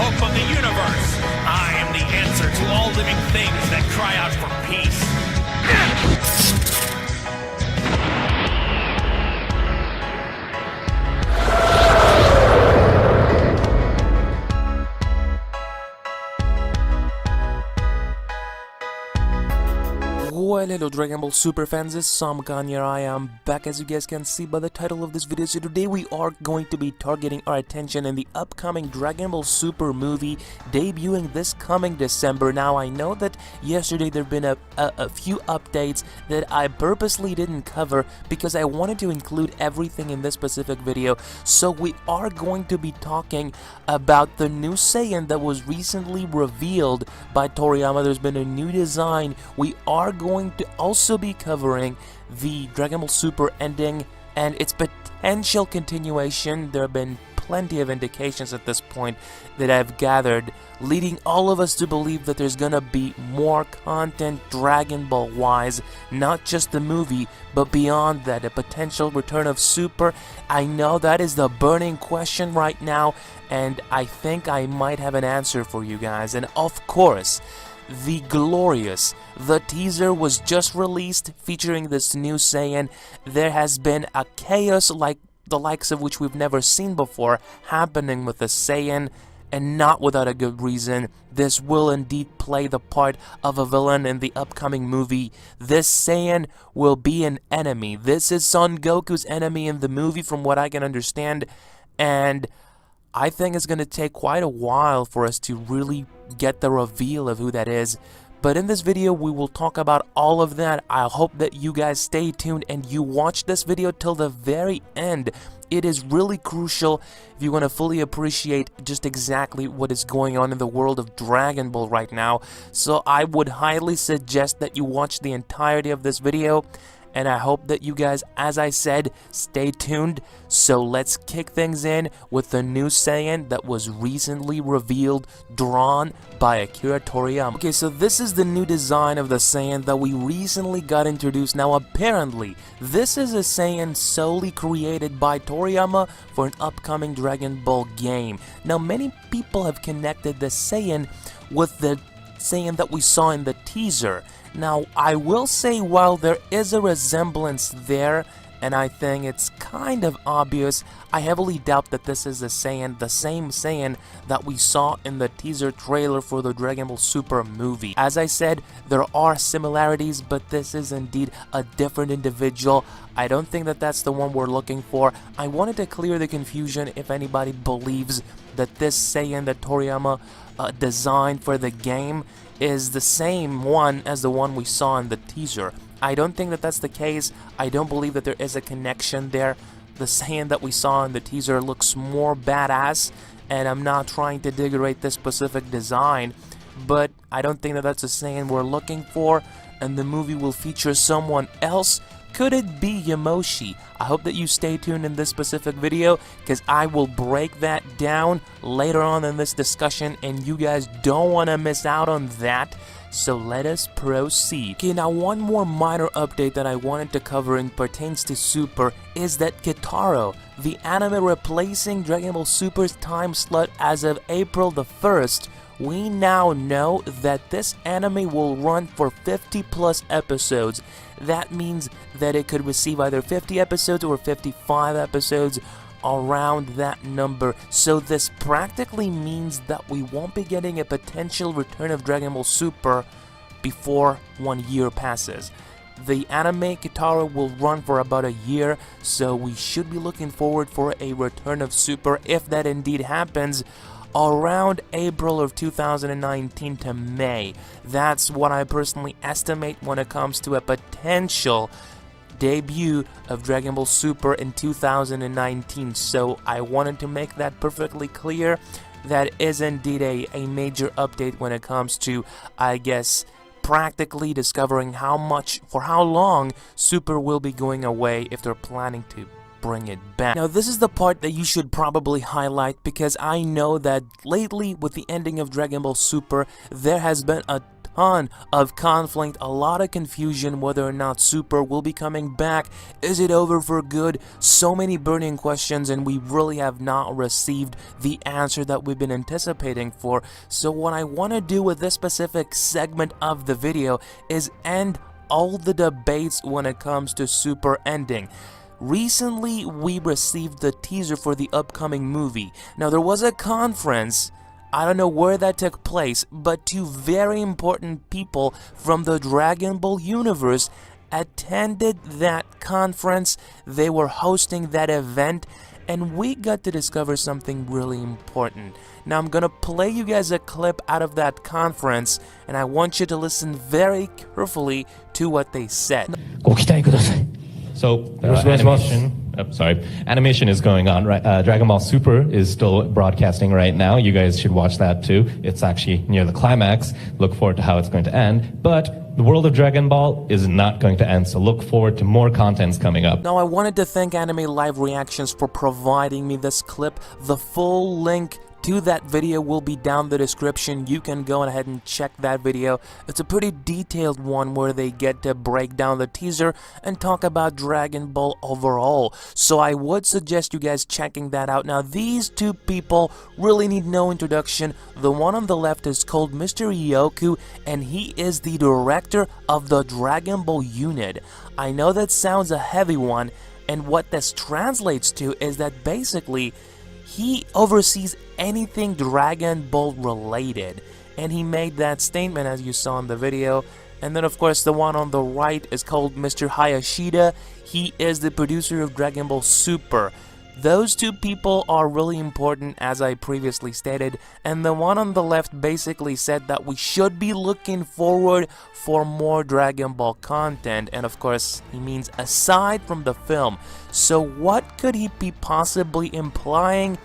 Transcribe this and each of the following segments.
hope of the universe. I am the answer to all living things that cry out for peace. Well, hello Dragon Ball Super fans, it's Sam Khan here. I am back, as you guys can see by the title of this video. So today we are going to be targeting our attention in the upcoming Dragon Ball Super movie debuting this coming December. Now I know that yesterday there have been a few updates that I purposely didn't cover because I wanted to include everything in this specific video. So we are going to be talking about the new Saiyan that was recently revealed by Toriyama. There's been a new design. We are going to also be covering the Dragon Ball Super ending and its potential continuation. There have been plenty of indications at this point that I've gathered, leading all of us to believe that there's gonna be more content Dragon Ball wise, not just the movie, but beyond that, a potential return of Super. I know that is the burning question right now, and I think I might have an answer for you guys. And of course, the teaser was just released featuring this new Saiyan. There has been a chaos like the likes of which we've never seen before happening with the Saiyan, and not without a good reason. This will indeed play the part of a villain in the upcoming movie. This Saiyan will be an enemy. This is Son Goku's enemy in the movie from what I can understand, and I think it's going to take quite a while for us to really get the reveal of who that is. But in this video we will talk about all of that. I hope that you guys stay tuned and you watch this video till the very end. It is really crucial if you want to fully appreciate just exactly what is going on in the world of Dragon Ball right now. So I would highly suggest that you watch the entirety of this video. And I hope that you guys, as I said, stay tuned. So let's kick things in with the new Saiyan that was recently revealed, drawn by Akira Toriyama. Okay, so this is the new design of the Saiyan that we recently got introduced. Now apparently, this is a Saiyan solely created by Toriyama for an upcoming Dragon Ball game. Now many people have connected the Saiyan with the Saiyan that we saw in the teaser. Now, I will say while there is a resemblance there, and I think it's kind of obvious, I heavily doubt that this is the same Saiyan that we saw in the teaser trailer for the Dragon Ball Super movie. As I said, there are similarities, but this is indeed a different individual. I don't think that that's the one we're looking for. I wanted to clear the confusion if anybody believes that this Saiyan that Toriyama designed for the game is the same one as the one we saw in the teaser. I don't think that that's the case. I don't believe that there is a connection there. The Saiyan that we saw in the teaser looks more badass, and I'm not trying to degrade this specific design, but I don't think that that's the Saiyan we're looking for, and the movie will feature someone else. Could it be Yamoshi? I hope that you stay tuned in this specific video because I will break that down later on in this discussion and you guys don't want to miss out on that. So let us proceed. Okay, now one more minor update that I wanted to cover and pertains to Super is that Kitaro, the anime replacing Dragon Ball Super's time slot as of April the 1st, we now know that this anime will run for 50 plus episodes. That means that it could receive either 50 episodes or 55 episodes, around that number. So this practically means that we won't be getting a potential return of Dragon Ball Super before 1 year passes. The anime Kitaro will run for about a year, so we should be looking forward for a return of Super, if that indeed happens, around April of 2019 to May. That's what I personally estimate when it comes to a potential debut of Dragon Ball Super in 2019. So I wanted to make that perfectly clear. That is indeed a major update when it comes to, I guess, practically discovering how much, for how long Super will be going away if they're planning to bring it back. Now this is the part that you should probably highlight, because I know that lately with the ending of Dragon Ball Super there has been a ton of conflict, a lot of confusion whether or not Super will be coming back. Is it over for good? So many burning questions, and we really have not received the answer that we've been anticipating for. So what I want to do with this specific segment of the video is end all the debates when it comes to Super ending. Recently, we received the teaser for the upcoming movie. Now, there was a conference, I don't know where that took place, but two very important people from the Dragon Ball universe attended that conference. They were hosting that event, and we got to discover something really important. Now, I'm gonna play you guys a clip out of that conference, and I want you to listen very carefully to what they said. So, animation is going on, right? Dragon Ball Super is still broadcasting right now. You guys should watch that too. It's actually near the climax. Look forward to how it's going to end. But the world of Dragon Ball is not going to end, so look forward to more contents coming up. Now, I wanted to thank Anime Live Reactions for providing me this clip. The full link to that video will be down in the description. You can go ahead and check that video. It's a pretty detailed one where they get to break down the teaser and talk about Dragon Ball overall. So I would suggest you guys checking that out. Now, these two people really need no introduction. The one on the left is called Mr. Yoku, and he is the director of the Dragon Ball unit. I know that sounds a heavy one, and what this translates to is that basically he oversees anything Dragon Ball related, and he made that statement as you saw in the video. And then of course the one on the right is called Mr. Hayashida. He is the producer of Dragon Ball Super. Those two people are really important, as I previously stated, and the one on the left basically said that we should be looking forward for more Dragon Ball content, and of course he means aside from the film. So what could he be possibly implying?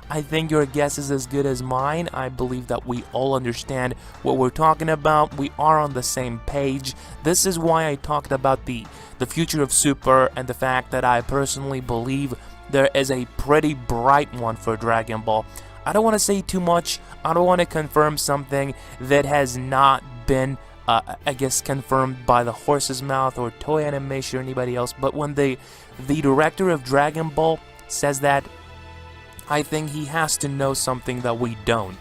I think your guess is as good as mine. I believe that we all understand what we're talking about. We are on the same page. This is why I talked about the future of Super and the fact that I personally believe there is a pretty bright one for Dragon Ball. I don't want to say too much. I don't want to confirm something that has not been, I guess, confirmed by the horse's mouth or Toei Animation or anybody else. But when the director of Dragon Ball says that, I think he has to know something that we don't.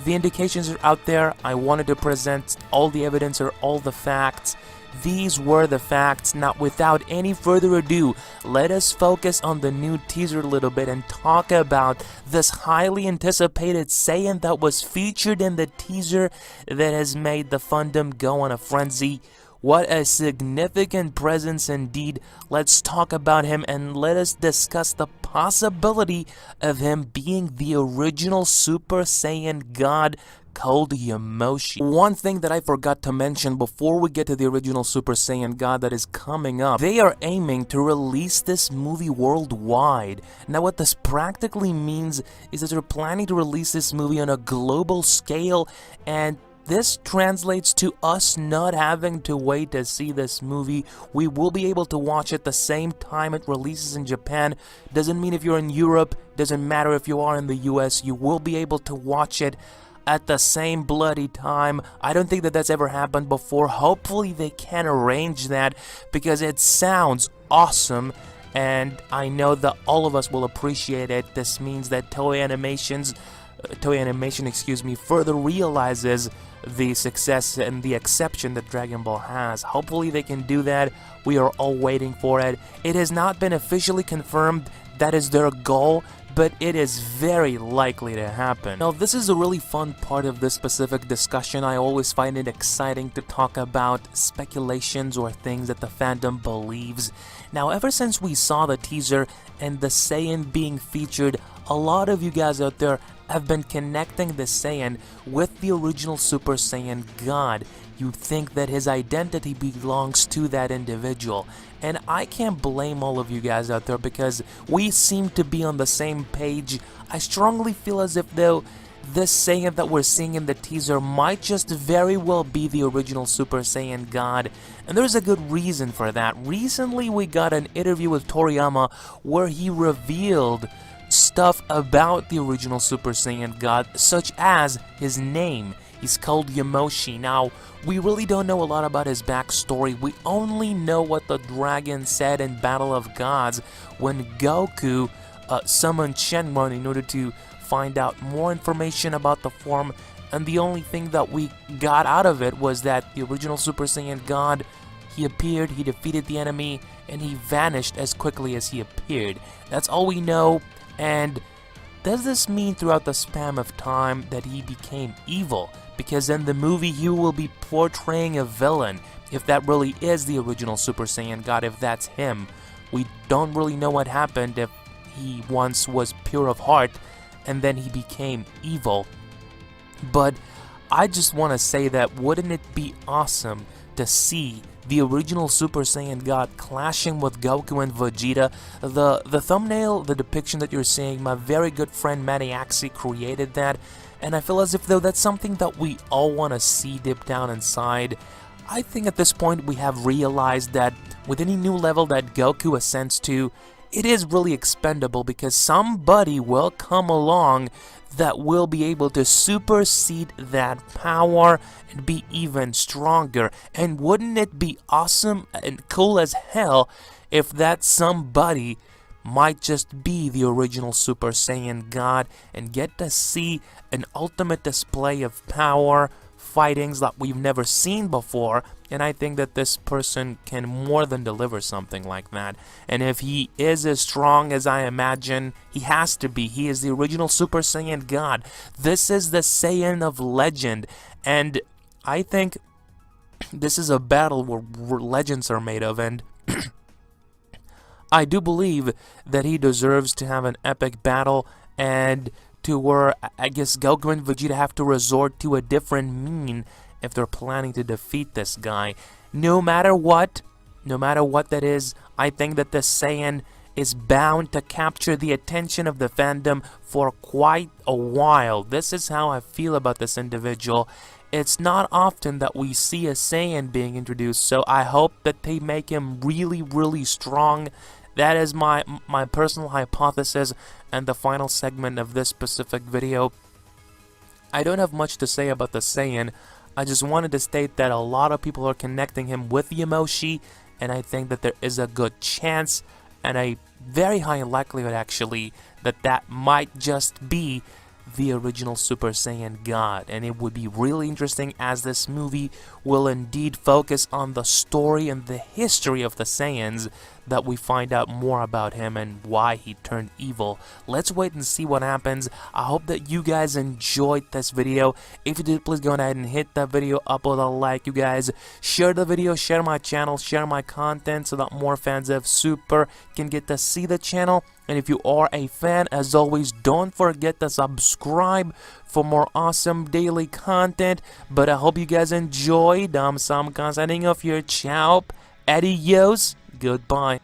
The indications are out there. I wanted to present all the evidence or all the facts. These were the facts. Now, without any further ado, let us focus on the new teaser a little bit and talk about this highly anticipated Saiyan that was featured in the teaser that has made the fandom go on a frenzy. What a significant presence indeed. Let's talk about him and let us discuss the possibility of him being the original Super Saiyan God called Yamoshi. One thing that I forgot to mention before we get to the original Super Saiyan God that is coming up, they are aiming to release this movie worldwide. Now, what this practically means is that they're planning to release this movie on a global scale, and this translates to us not having to wait to see this movie. We will be able to watch it the same time it releases in Japan. Doesn't mean if you're in Europe, doesn't matter if you are in the US, you will be able to watch it at the same bloody time. I don't think that that's ever happened before. Hopefully they can arrange that because it sounds awesome, and I know that all of us will appreciate it. This means that Toei Animation, further realizes the success and the exception that Dragon Ball has. Hopefully they can do that. We are all waiting for it. It has not been officially confirmed that is their goal, but it is very likely to happen. Now, this is a really fun part of this specific discussion. I always find it exciting to talk about speculations or things that the fandom believes. Now, ever since we saw the teaser and the Saiyan being featured, a lot of you guys out there have been connecting the Saiyan with the original Super Saiyan God. You think that his identity belongs to that individual. And I can't blame all of you guys out there because we seem to be on the same page. I strongly feel as if though this Saiyan that we're seeing in the teaser might just very well be the original Super Saiyan God. And there's a good reason for that. Recently we got an interview with Toriyama where he revealed stuff about the original Super Saiyan God, such as his name. He's called Yamoshi. Now, we really don't know a lot about his backstory. We only know what the dragon said in Battle of Gods when Goku summoned Shenron in order to find out more information about the form, and the only thing that we got out of it was that the original Super Saiyan God, he appeared, he defeated the enemy, and he vanished as quickly as he appeared. That's all we know. And does this mean throughout the span of time that he became evil? Because in the movie he will be portraying a villain. If that really is the original Super Saiyan God, if that's him, we don't really know what happened if he once was pure of heart and then he became evil. But I just want to say that wouldn't it be awesome to see the original Super Saiyan God clashing with Goku and Vegeta? The thumbnail, the depiction that you're seeing, my very good friend Maniaxi created that, and I feel as if though that's something that we all want to see deep down inside. I think at this point we have realized that with any new level that Goku ascends to, it is really expendable because somebody will come along that will be able to supersede that power and be even stronger. And wouldn't it be awesome and cool as hell if that somebody might just be the original Super Saiyan God and get to see an ultimate display of power, fightings that we've never seen before? And I think that this person can more than deliver something like that. And if he is as strong as I imagine he has to be, he is the original Super Saiyan God. This is the Saiyan of legend. And I think this is a battle where legends are made of. And I do believe that he deserves to have an epic battle, and to where I guess Goku and Vegeta have to resort to a different mean if they're planning to defeat this guy. No matter what that is, I think that the Saiyan is bound to capture the attention of the fandom for quite a while. This is how I feel about this individual. It's not often that we see a Saiyan being introduced, so I hope that they make him really, really strong. That is my personal hypothesis and the final segment of this specific video. I don't have much to say about the Saiyan. I just wanted to state that a lot of people are connecting him with Yamoshi, and I think that there is a good chance, and a very high likelihood actually, that that might just be the original Super Saiyan God. And it would be really interesting, as this movie will indeed focus on the story and the history of the Saiyans, that we find out more about him and why he turned evil. Let's wait and see what happens. I hope that you guys enjoyed this video. If you did, please go ahead and hit that video up with a like. You guys share the video, share my channel, share my content so that more fans of Super can get to see the channel. And if you are a fan, as always, don't forget to subscribe for more awesome daily content. But I hope you guys enjoyed. I'm Sam Khan signing off here. Ciao. Adios. Goodbye.